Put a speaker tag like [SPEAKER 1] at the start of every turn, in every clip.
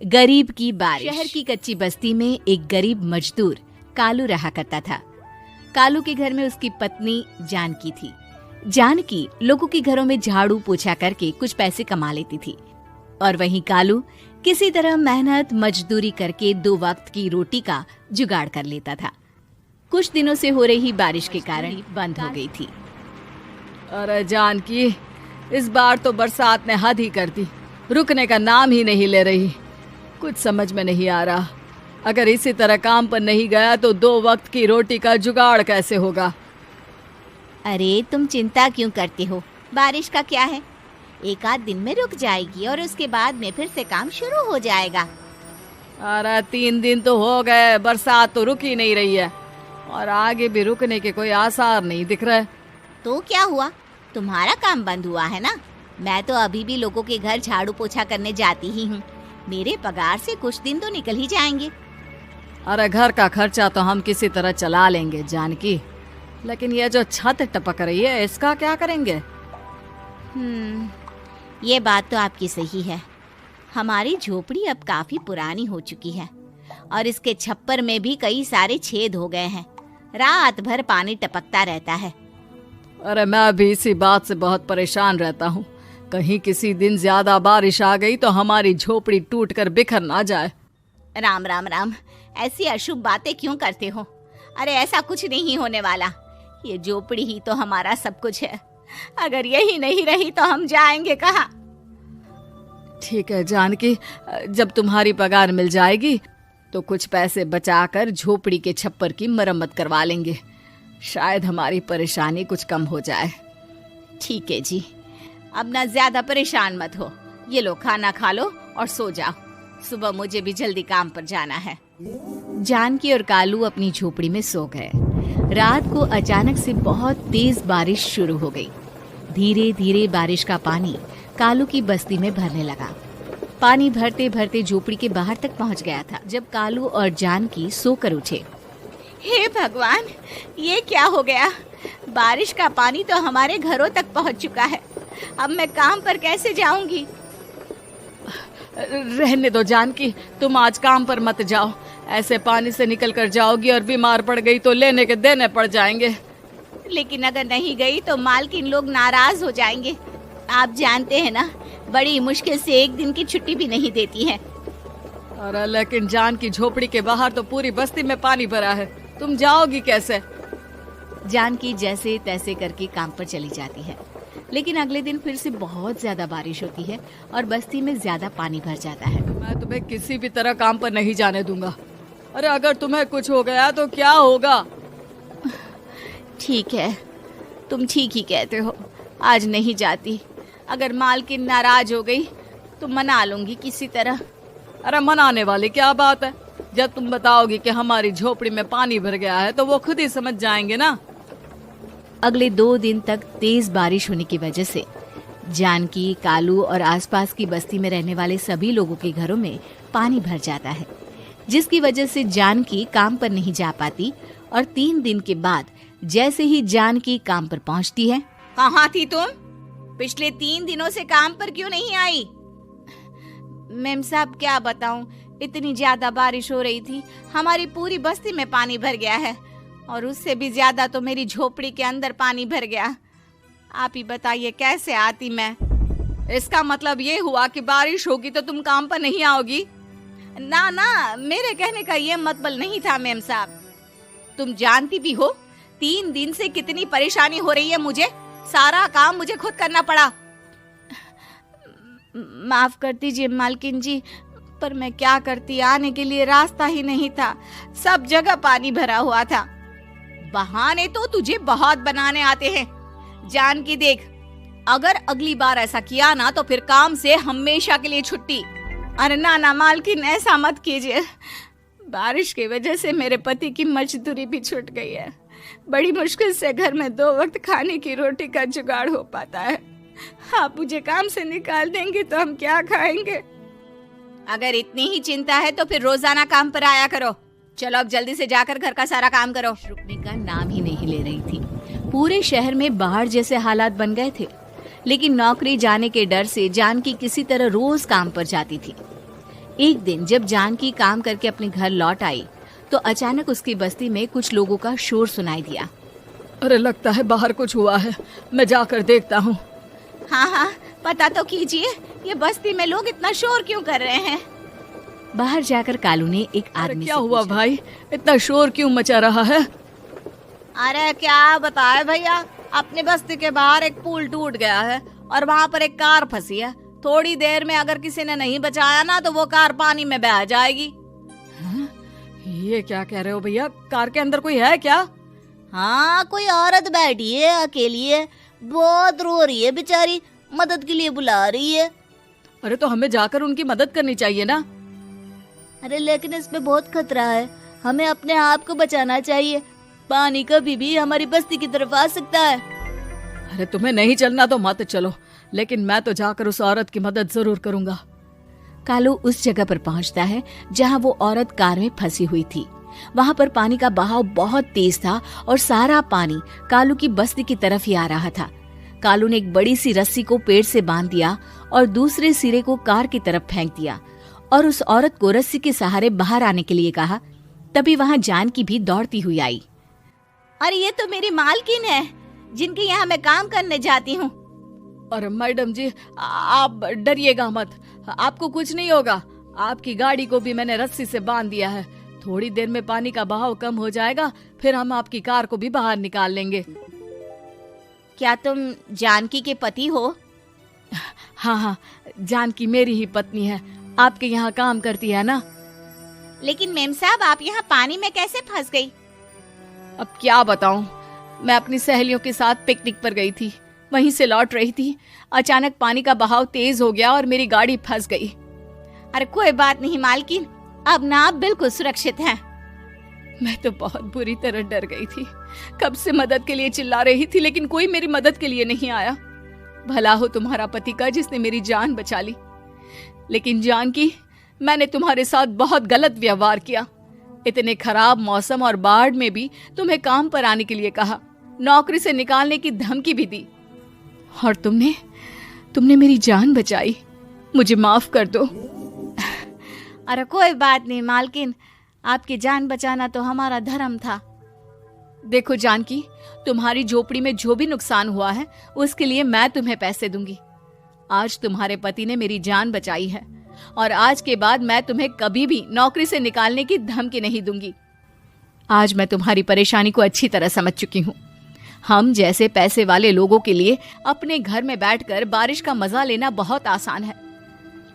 [SPEAKER 1] गरीब की बारिश। शहर की कच्ची बस्ती में एक गरीब मजदूर कालू रहा करता था। कालू के घर में उसकी पत्नी जानकी थी। जानकी लोगों के घरों में झाड़ू पोछा करके कुछ पैसे कमा लेती थी और वहीं कालू किसी तरह मेहनत मजदूरी करके 2 वक्त की रोटी का जुगाड़ कर लेता था। कुछ दिनों से हो रही बारिश के कारण बंद हो गई थी।
[SPEAKER 2] अरे जानकी, इस बार तो बरसात ने हद ही कर दी, रुकने का नाम ही नहीं ले रही। कुछ समझ में नहीं आ रहा, अगर इसी तरह काम पर नहीं गया तो 2 वक्त की रोटी का जुगाड़ कैसे होगा।
[SPEAKER 1] अरे तुम चिंता क्यों करते हो, बारिश का क्या है, 1 आध दिन में रुक जाएगी और उसके बाद में फिर से काम शुरू हो जाएगा।
[SPEAKER 2] अरे 3 दिन तो हो गए, बरसात तो रुक ही नहीं रही है और आगे भी रुकने के कोई आसार नहीं दिख रहे।
[SPEAKER 1] तो क्या हुआ, तुम्हारा काम बंद हुआ है ना? मैं तो अभी भी लोगों के घर झाड़ू पोछा करने जाती ही हूँ। मेरे पगार से कुछ दिन तो निकल ही जाएंगे।
[SPEAKER 2] अरे घर का खर्चा तो हम किसी तरह चला लेंगे जानकी, लेकिन ये जो छत टपक रही है इसका क्या करेंगे?
[SPEAKER 1] ये बात तो आपकी सही है। हमारी झोपड़ी अब काफी पुरानी हो चुकी है और इसके छप्पर में भी कई सारे छेद हो गए हैं। रात भर पानी टपकता रहता है।
[SPEAKER 2] अरे मैं भी इसी बात से बहुत परेशान रहता हूँ। कहीं किसी दिन ज्यादा बारिश आ गई तो हमारी झोपड़ी टूटकर बिखर ना जाए।
[SPEAKER 1] राम राम राम, ऐसी अशुभ बातें क्यों करते हो? अरे ऐसा कुछ नहीं होने वाला। ये झोपड़ी ही तो हमारा सब कुछ है। अगर यही नहीं रही तो हम जाएंगे कहाँ?
[SPEAKER 2] ठीक है जानकी, जब तुम्हारी पगार मिल जाएगी तो कुछ पैसे बचाकर झोपड़ी के छप्पर की मरम्मत करवा लेंगे। शायद हमारी परेशानी कुछ कम हो जाए।
[SPEAKER 1] ठीक है जी, अब ना ज्यादा परेशान मत हो। ये लो, खाना खा लो और सो जाओ। सुबह मुझे भी जल्दी काम पर जाना है। जानकी और कालू अपनी झोपड़ी में सो गए। रात को अचानक से बहुत तेज बारिश शुरू हो गई। धीरे धीरे बारिश का पानी कालू की बस्ती में भरने लगा। पानी भरते भरते झोपड़ी के बाहर तक पहुंच गया था। जब कालू और जानकी सोकर उठे, हे भगवान, ये क्या हो गया? बारिश का पानी तो हमारे घरों तक पहुंच चुका है। अब मैं काम पर कैसे जाऊंगी?
[SPEAKER 2] रहने दो जानकी, तुम आज काम पर मत जाओ। ऐसे पानी से निकल कर जाओगी और बीमार पड़ गई तो लेने के देने पड़ जाएंगे।
[SPEAKER 1] लेकिन अगर नहीं गई तो मालकिन लोग नाराज हो जाएंगे। आप जानते हैं ना, बड़ी मुश्किल से 1 दिन की छुट्टी भी नहीं देती है।
[SPEAKER 2] अरे लेकिन जानकी, झोपड़ी के बाहर तो पूरी बस्ती में पानी भरा है, तुम जाओगी कैसे?
[SPEAKER 1] जानकी जैसे तैसे करके काम पर चली जाती है। लेकिन अगले दिन फिर से बहुत ज्यादा बारिश होती है और बस्ती में ज्यादा पानी भर जाता है।
[SPEAKER 2] मैं तुम्हें किसी भी तरह काम पर नहीं जाने दूंगा। अरे अगर तुम्हें कुछ हो गया तो क्या होगा?
[SPEAKER 1] ठीक है, तुम ठीक ही कहते हो, आज नहीं जाती। अगर मालकिन नाराज हो गई तो मना लूंगी किसी तरह।
[SPEAKER 2] अरे मनाने वाली क्या बात है, जब तुम बताओगी कि हमारी झोपड़ी में पानी भर गया है तो वो खुद ही समझ जाएंगे ना।
[SPEAKER 1] अगले 2 दिन तक तेज बारिश होने की वजह से जानकी, कालू और आसपास की बस्ती में रहने वाले सभी लोगों के घरों में पानी भर जाता है, जिसकी वजह से जानकी काम पर नहीं जा पाती। और 3 दिन के बाद जैसे ही जानकी काम पर पहुंचती है, कहाँ थी तुम? पिछले 3 दिनों से काम पर क्यों नहीं आई? मेम साहब क्या बताऊं, इतनी ज्यादा बारिश हो रही थी, हमारी पूरी बस्ती में पानी भर गया है और उससे भी ज्यादा तो मेरी झोपड़ी के अंदर पानी भर गया। आप ही बताइए कैसे आती मैं?
[SPEAKER 2] इसका मतलब ये हुआ कि बारिश होगी तो तुम काम पर नहीं आओगी?
[SPEAKER 1] ना ना, मेरे कहने का ये मतलब नहीं था मेम साहब। तुम जानती भी हो 3 दिन से कितनी परेशानी हो रही है मुझे। सारा काम मुझे खुद करना पड़ा। माफ कर दीजिए मालकिन जी, पर मैं क्या करती, आने के लिए रास्ता ही नहीं था, सब जगह पानी भरा हुआ था। बहाने तो तुझे बहुत बनाने आते हैं। जान की देख, अगर अगली बार ऐसा किया ना तो फिर काम से हमेशा के लिए छुट्टी। अरे ना ना मालकिन, ऐसा मत कीजिए। बारिश की वजह से मेरे पति की मजदूरी भी छूट गई है। बड़ी मुश्किल से घर में 2 वक्त खाने की रोटी का जुगाड़ हो पाता है। आप मुझे काम से निकाल देंगे तो हम क्या खाएंगे? अगर इतनी ही चिंता है तो फिर रोजाना काम पर आया करो। चलो अब जल्दी से जाकर घर का सारा काम करो। रुकने का नाम ही नहीं ले रही थी। पूरे शहर में बाढ़ जैसे हालात बन गए थे, लेकिन नौकरी जाने के डर से जानकी किसी तरह रोज काम पर जाती थी। एक दिन जब जानकी काम करके अपने घर लौट आई तो अचानक उसकी बस्ती में कुछ लोगों का शोर सुनाई दिया।
[SPEAKER 2] अरे लगता है बाहर कुछ हुआ है, मैं जाकर देखता हूँ।
[SPEAKER 1] हाँ हाँ, पता तो कीजिए, ये बस्ती में लोग इतना शोर क्यों कर रहे हैं। बाहर जाकर कालू ने एक आदमी
[SPEAKER 2] क्या
[SPEAKER 1] से
[SPEAKER 2] हुआ
[SPEAKER 1] पूछा।
[SPEAKER 2] भाई, इतना शोर क्यों मचा रहा है?
[SPEAKER 1] अरे क्या बताए भैया, अपनी बस्ती के बाहर एक पुल टूट गया है और वहाँ पर एक कार फंसी है। थोड़ी देर में अगर किसी ने नहीं बचाया ना तो वो कार पानी में बह जाएगी।
[SPEAKER 2] ये क्या कह रहे हो भैया, कार के अंदर कोई है क्या?
[SPEAKER 1] हाँ, कोई औरत बैठी है, अकेली है, बहुत रो रही है बेचारी, मदद के लिए बुला रही है।
[SPEAKER 2] अरे तो हमें जाकर उनकी मदद करनी चाहिए ना।
[SPEAKER 1] अरे लेकिन इसमें बहुत खतरा है, हमें अपने आप को बचाना चाहिए। पानी कभी भी हमारी बस्ती की तरफ आ सकता है।
[SPEAKER 2] अरे तुम्हें नहीं चलना तो मत चलो, लेकिन मैं तो जाकर उस औरत की मदद जरूर करूंगा।
[SPEAKER 1] कालू उस जगह पर पहुंचता है जहां वो औरत कार में फंसी हुई थी। वहां पर पानी का बहाव बहुत तेज था और सारा पानी कालू की बस्ती की तरफ ही आ रहा था। कालू ने एक बड़ी सी रस्सी को पेड़ से बांध दिया और दूसरे सिरे को कार की तरफ फेंक दिया और उस औरत को रस्सी के सहारे बाहर आने के लिए कहा। तभी वहां जानकी भी दौड़ती हुई आई। अरे ये तो मेरी मालकिन है, जिनके यहाँ मैं काम करने जाती हूँ।
[SPEAKER 2] अरे मैडम जी, आप डरिएगा मत, आपको कुछ नहीं होगा। आपकी गाड़ी को भी मैंने रस्सी से बांध दिया है। थोड़ी देर में पानी का बहाव कम हो जाएगा, फिर हम आपकी कार को भी बाहर निकाल लेंगे।
[SPEAKER 1] क्या तुम जानकी के पति हो?
[SPEAKER 2] हाँ हाँ, जानकी मेरी ही पत्नी है, आपके यहाँ काम करती है ना।
[SPEAKER 1] लेकिन मेम साहब, आप यहाँ पानी में कैसे फंस गई?
[SPEAKER 2] अब क्या बताऊं, मैं अपनी सहेलियों के साथ पिकनिक पर गई थी, वहीं से लौट रही थी। अचानक पानी का बहाव तेज हो गया और मेरी गाड़ी फंस गई।
[SPEAKER 1] अरे कोई बात नहीं मालकिन, अब ना आप बिल्कुल सुरक्षित हैं।
[SPEAKER 2] मैं तो बहुत बुरी तरह डर गई थी, कब से मदद के लिए चिल्ला रही थी, लेकिन कोई मेरी मदद के लिए नहीं आया। भला हो तुम्हारा पति का जिसने मेरी जान बचा ली। लेकिन जानकी, मैंने तुम्हारे साथ बहुत गलत व्यवहार किया। इतने खराब मौसम और बाढ़ में भी तुम्हें काम पर आने के लिए कहा, नौकरी से निकालने की धमकी भी दी, और तुमने मेरी जान बचाई। मुझे माफ कर दो।
[SPEAKER 1] अरे कोई बात नहीं मालकिन, आपकी जान बचाना तो हमारा धर्म था।
[SPEAKER 2] देखो जानकी, तुम्हारी झोपड़ी में जो भी नुकसान हुआ है उसके लिए मैं तुम्हें पैसे दूंगी। आज तुम्हारे पति ने मेरी जान बचाई है और आज के बाद मैं तुम्हें कभी भी नौकरी से निकालने की धमकी नहीं दूंगी। आज मैं तुम्हारी परेशानी को अच्छी तरह समझ चुकी हूँ। हम जैसे पैसे वाले लोगों के लिए अपने घर में बैठकर बारिश का मजा लेना बहुत आसान है,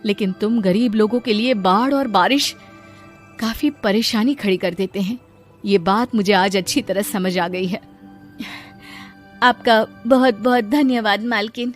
[SPEAKER 2] लेकिन तुम गरीब लोगों के लिए बाढ़ और बारिश काफी परेशानी खड़ी कर देते हैं। ये बात मुझे आज अच्छी तरह समझ आ गई है।
[SPEAKER 1] आपका बहुत बहुत धन्यवाद मालकिन।